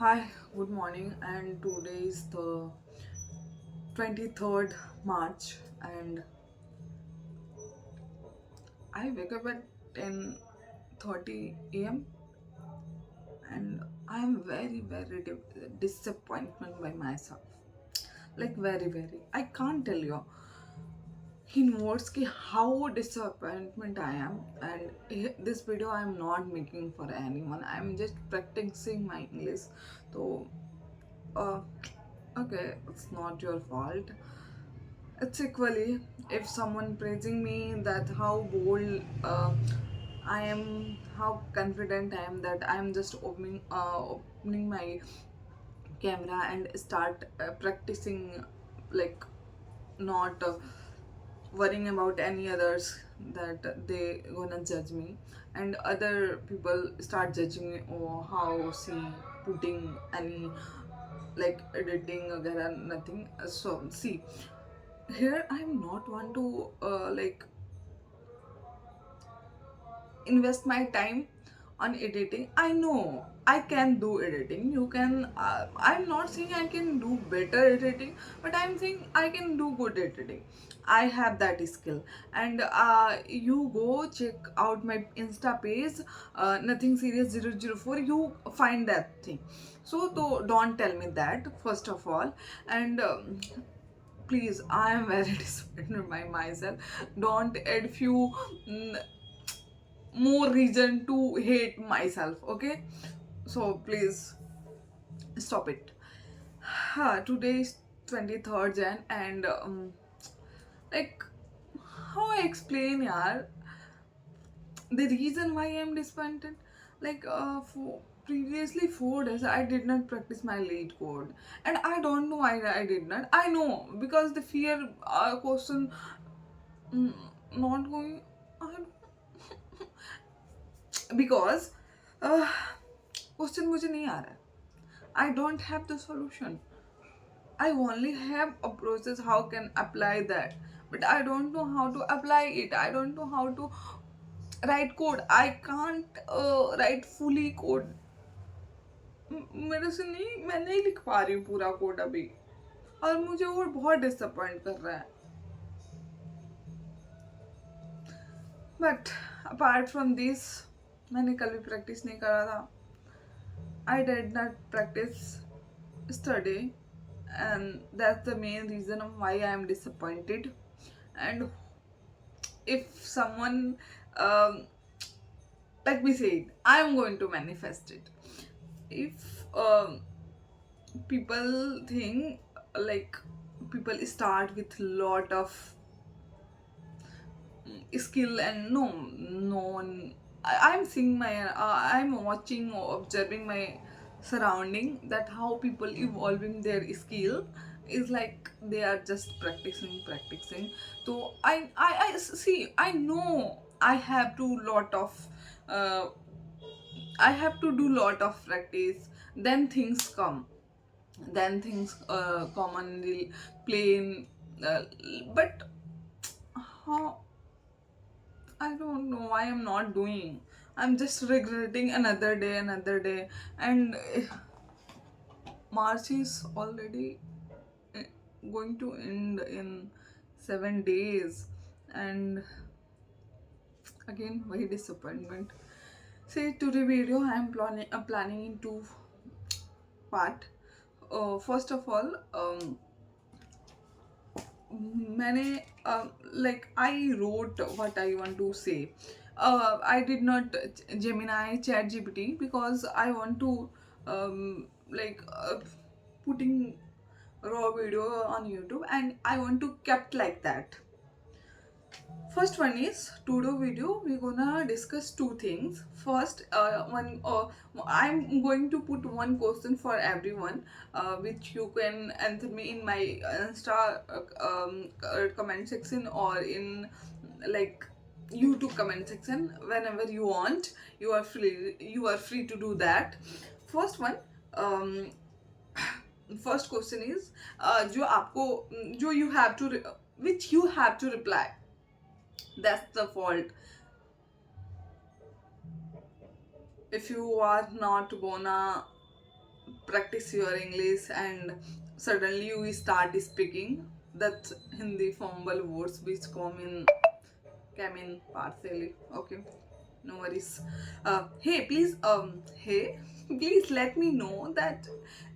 Hi, good morning, and today is the 23rd March, and I wake up at 10:30 a.m. and I am very disappointment by myself. Like very. I can't tell you in words ki how disappointment I am, and this video I am not making for anyone. I am just practicing my English. So, uh, okay, it's not your fault. It's equally if someone praising me that how bold I am, how confident I am that I am just opening my camera and start practicing, like not worrying about any others that they gonna judge me, and other people start judging me or how she putting any like editing or nothing. So see, here I'm not want to invest my time on editing. I know I can do editing. You can I'm not saying I can do better editing, but I'm saying I can do good editing. I have that skill. And you go check out my Insta page, nothing serious 004, you find that thing. So don't tell me that, first of all. And please, I am very disappointed by myself. Don't add few mm, more reason to hate myself, okay? So please stop it. Today is 23rd Jan, and like, how I explain, yaar, the reason why I'm disappointed. Like, for previously 4 days I did not practice my lead code, and I don't know why I did not. I know because the fear question, mm, not going. I because question मुझे नहीं आ रहा है. I don't have the solution. I only have a process how can apply that, but I don't know how to apply it. I don't know how to write code. I can't write fully code. मेरे से नहीं, मैं नहीं लिख पा रही हूँ पूरा कोड अभी, और मुझे वो बहुत डिसअपॉइंट कर रहा है. बट अपार्ट फ्रॉम दिस, मैंने कल भी प्रैक्टिस नहीं करा था. I did not practice study, and that's the main reason of why I am disappointed. And if someone, um, let me say it, I am going to manifest it. If people think, like, people start with lot of skill, and no one, I'm seeing my I'm watching or observing my surrounding, that how people evolving their skill is like they are just practicing. So I see, I know I have to lot of uh, I have to do lot of practice, then things come, then things commonly plain, uh, but how, I don't know why I'm not doing. I'm just regretting another day, and March is already eh, going to end in 7 days, and again, very disappointment. See, today video I'm planning in two part. First of all, मैंने like I wrote what I want to say. I did not Gemini Chat GPT because I want to like putting raw video on YouTube, and I want to kept like that. First one is to-do video. We're gonna discuss two things. First, I'm going to put one question for everyone, which you can answer me in my Insta comment section, or in like YouTube comment section whenever you want. You are free. You are free to do that. First one. Um, First question is जो आपको जो you have to which you have to reply. That's the fault. If you are not gonna practice your English and suddenly you start speaking. That's Hindi formal words which come in partially. Okay, no worries. Hey, please let me know that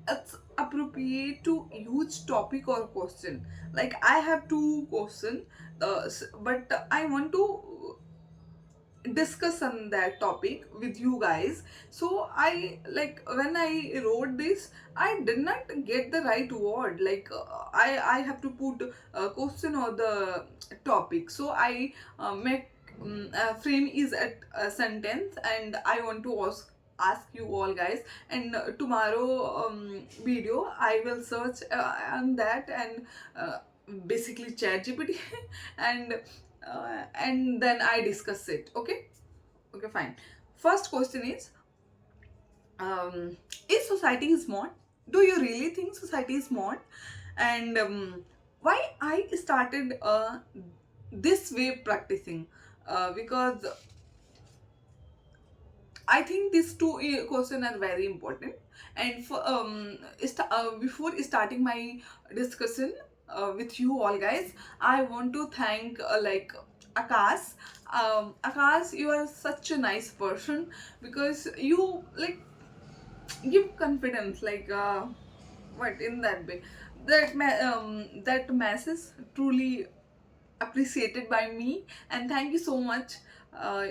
it's appropriate to use topic or question. Like I have two question, but I want to discuss on that topic with you guys. So I, like, when I wrote this, I did not get the right word. Like I have to put a question or the topic. So I make frame is at a sentence, and I want to ask you all guys. And tomorrow video I will search on that, and basically chat gpt and then I discuss it. Okay, okay, fine. First question is society smart? Do you really think society is smart? And why I started this way practicing, because I think these two questions are very important. And for before starting my discussion with you all guys, I want to thank like Akash. Akash, you are such a nice person, because you like give confidence, like what in that way. That message truly appreciated by me, and thank you so much. Uh,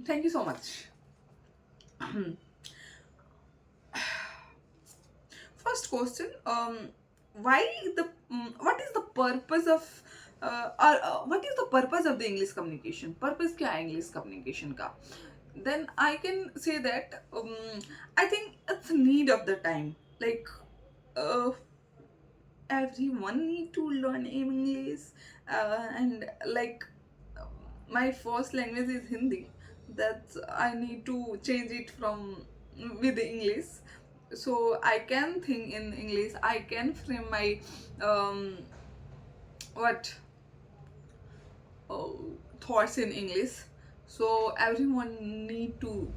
thank you so much. First question, why the what is the purpose of what is the purpose of the English communication? Purpose क्या है English communication का? Then I can say that I think it's need of the time. Like uh, everyone need to learn English, and like my first language is Hindi. That I need to change it from with the English, so I can think in English. I can frame my um, what uh, thoughts in English. So everyone need to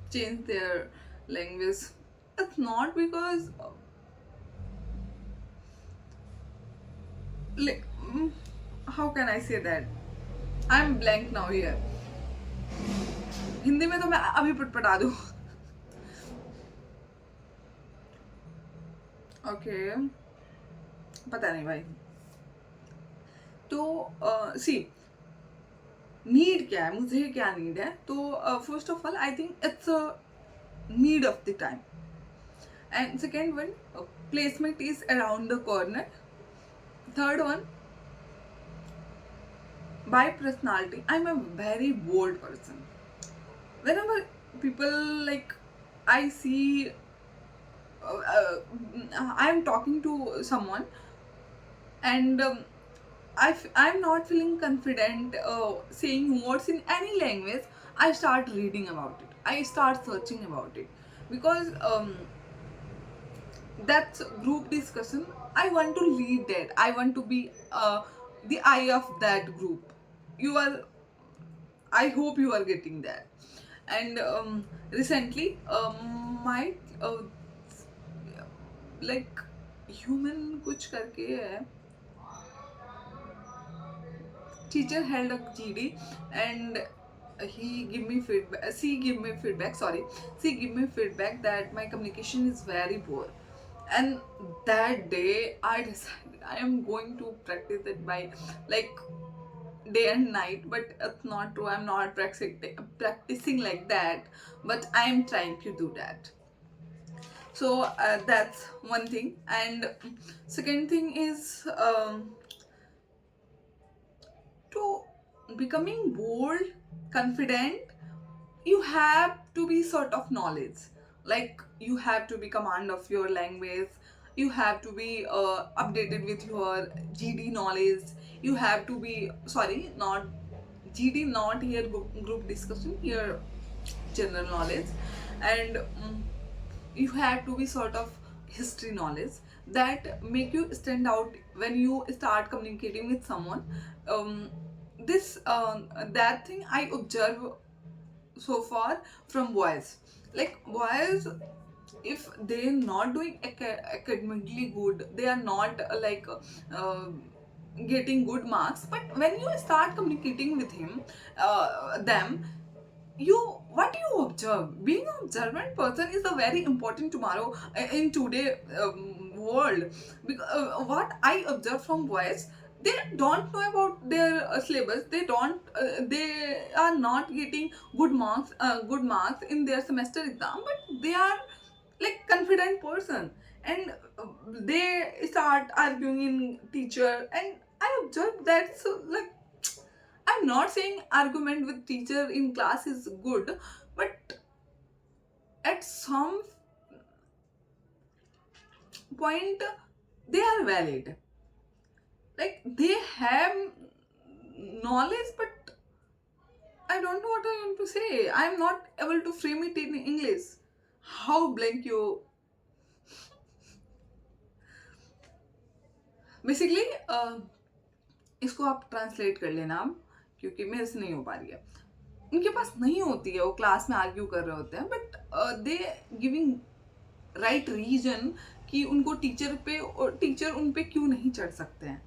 change their language. It's not because like how can I say that? I'm blank now here. Hindi में तो मैं अभी पटपटा दूँ. Okay, पता नहीं भाई. तो सी need क्या है, मुझे क्या नीड है. तो first of all I think it's a need of the time. And second one, placement is around the corner. Third one, by personality, I'm a very bold person. Whenever people like I see I'm talking to someone, and I'm not feeling confident saying words in any language, I start reading about it, I start searching about it, because that's group discussion. I want to lead that, I want to be the eye of that group. You are, I hope you are getting that. And recently my like human कुछ करके है, teacher held a GD, and he give me feedback, she give me feedback that my communication is very poor. And that day I decided I am going to practice it by like day and night. But it's not true, I'm not practicing like that, but I'm trying to do that. So that's one thing. And second thing is to becoming bold, confident, you have to be sort of knowledge. Like you have to be command of your language, you have to be updated with your GD knowledge, you have to be, sorry, not GD, not here group discussion, here general knowledge. And you have to be sort of history knowledge that make you stand out when you start communicating with someone. This that thing I observe so far from boys. Like boys if they're not doing academically good, they are not uh, getting good marks, but when you start communicating with them, you what you observe, being an observant person is a very important tomorrow in today world. Because what I observe from boys, they don't know about their syllabus, they are not getting good marks in their semester exam, but they are like confident person, and they start arguing in teacher, and I observed that. So like, I'm not saying argument with teacher in class is good, but at some point they are valid. Like they have knowledge, but I don't know what I want to say. I'm not able to frame it in English. How blank you basically इसको आप translate कर लेना अब, क्योंकि मेरे से नहीं हो पा रही है। उनके पास नहीं होती है, वो क्लास में आर्ग्यू कर रहे होते हैं, but they giving right reason कि उनको टीचर उन पे क्यों नहीं चढ़ सकते हैं।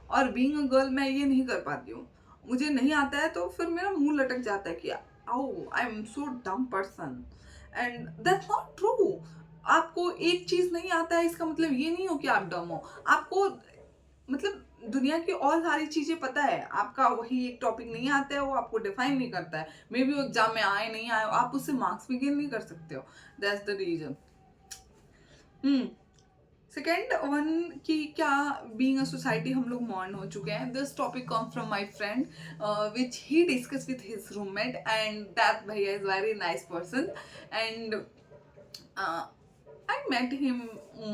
और बीइंग अ गर्ल मैं ये नहीं कर पाती हूँ, मुझे नहीं आता है तो फिर मेरा मुंह लटक जाता है कि आओ आई एम सो डम person, and that's not true. आपको एक चीज नहीं आता है इसका मतलब ये नहीं हो कि आप डम हो। आपको मतलब दुनिया की और सारी चीजें पता है, आपका वही एक टॉपिक नहीं आता है, वो आपको डिफाइन नहीं करता है। मे बी वो एग्जाम में आए नहीं आए, आप उससे मार्क्स भी गेन नहीं कर सकते हो। That's the reason. Second one कि क्या बीइंग अ सोसाइटी हम लोग मॉडर्न हो चुके हैं। This topic come from my friend which he discuss with his roommate, and that भैया is very nice person, and I met him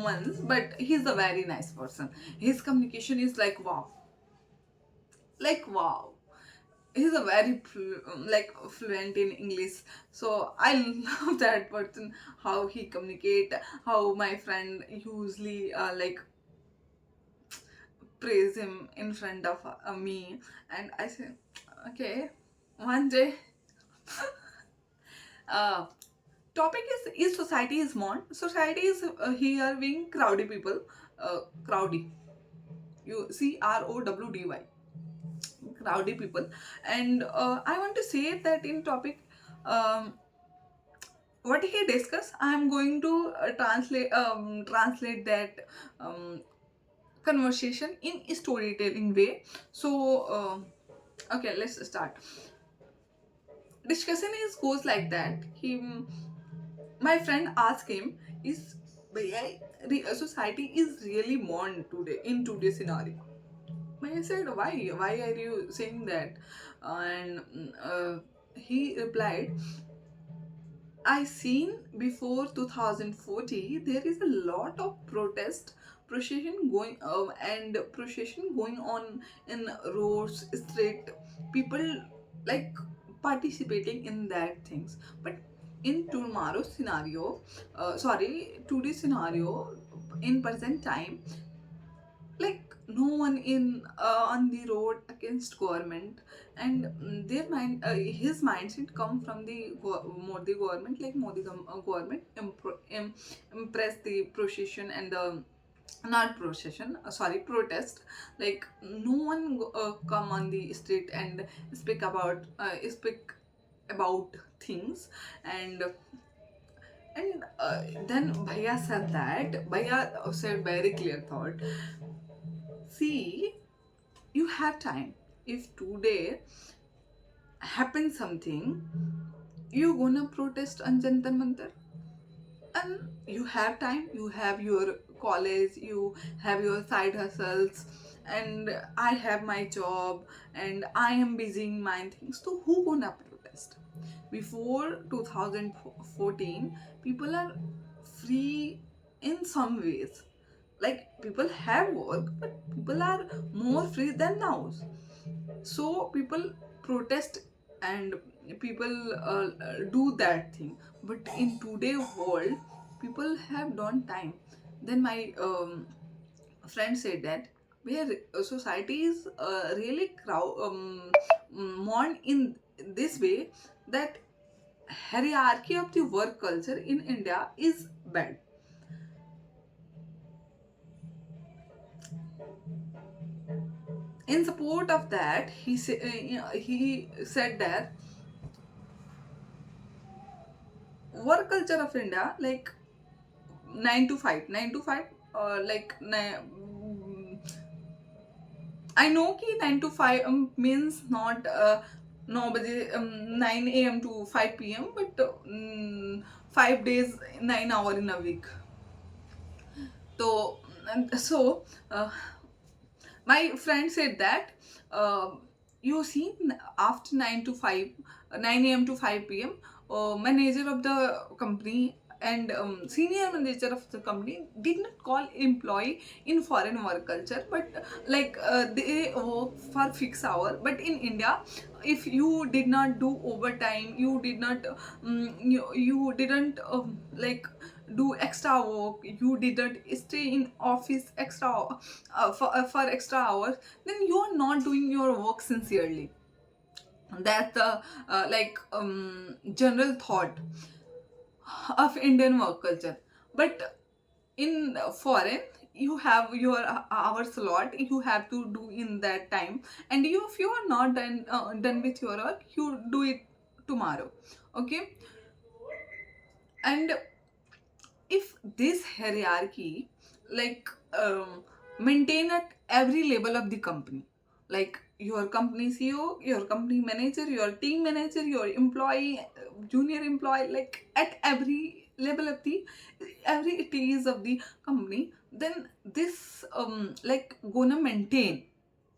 once, but he's a very nice person. His communication is like wow. He's a very like fluent in English. So I love that person, how he communicate, how my friend usually like praise him in front of me, and I say, okay, one day. uh, Topic is society is modern. Society is here being crowdy people, crowdy. You CROWDY, crowdy people, and I want to say that in topic. What he discussed, I am going to translate that conversation in storytelling way. So okay, let's start. Discussion is goes like that. My friend asked him, "Is society is really modern today in today's scenario?" I said, "Why? Why are you saying that?" And he replied, I seen before 2040 there is a lot of procession going on in roads, street, people like participating in that things. But in today's scenario, in present time, like no one in on the road against government, and his mindset come from the Modi government, like government impress the procession and the not procession sorry protest, like no one come on the street and speak about things, and then Bhaiya said very clear thought. See, you have time. If today happens something, you gonna protest on Jantar Mantar, and you have time. You have your college. You have your side hustles, and I have my job, and I am busy in my things. So who gonna protest? Before 2014, people are free in some ways, like people have work, but people are more free than now. So people protest, and people do that thing. But in today world, people have don't time. Then my friend said that where society is really modern in this way, that hierarchy of the work culture in India is bad. In support of that, he said that work culture of India, like 9 to 5, I know कि 9 to 5 means not 9 बजे 9 a.m. to 5 p.m. but 5 days 9 hour in a week. So uh, my friend said that you see after 9 a.m. to 5 p.m. Manager of the company and senior manager of the company did not call employee in foreign work culture, but they work for fixed hour. But in India, if you did not do overtime, you did not you didn't do extra work, you didn't stay in office for extra hours, then you are not doing your work sincerely. That's the general thought of Indian work culture. But in foreign, you have your hour slot, you have to do in that time, and if you are not done with your work, you do it tomorrow. Okay. And if this hierarchy like maintain at every level of the company, like your company CEO, your company manager, your team manager, your employee, junior employee, like at every level of the every phase of the company, then this gonna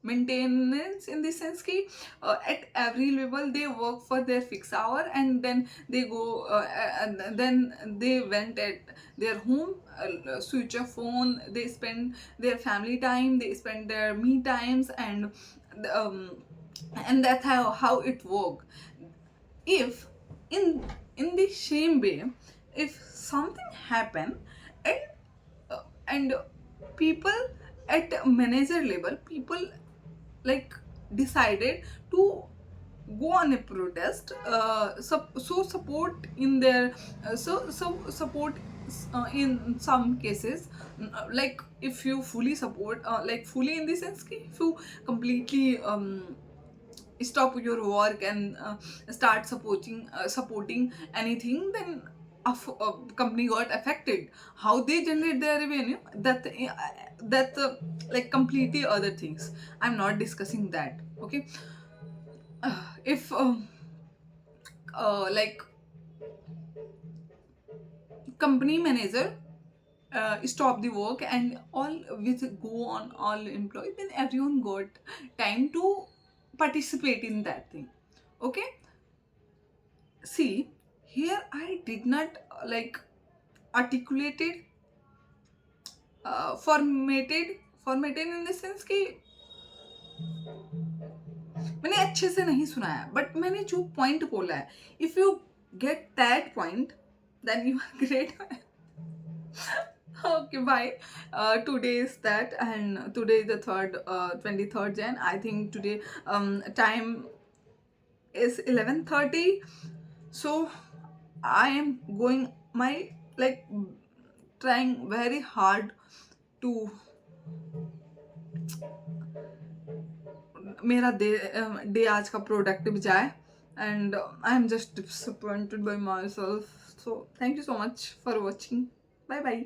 maintenance in the sense ki at every level they work for their fixed hour, and then they go and then they went at their home, switch off phone, they spend their family time, they spend their me times, um, and that's how it work. If in the same way, if something happen, and and people at manager level, people like decided to go on a protest, so support in their support in some cases, like if you fully support, like fully in the sense ki if you completely stop your work and start supporting anything, then a company got affected. How they generate their revenue, that like completely other things. I'm not discussing that. Okay. If like company manager stop the work and all with go on all employees, then everyone got time to participate in that thing. Okay. See, here I did not articulated formatted in the sense कि मैंने अच्छे से नहीं सुनाया, but मैंने जो point बोला है, if you get that point, then you are great. Okay, bye. Today is that, and today is the 23rd Jan. I think today time is 11:30. So I am going my like trying very hard to मेरा day आज का productive जाए, and I'm just disappointed by myself. So thank you so much for watching. Bye bye.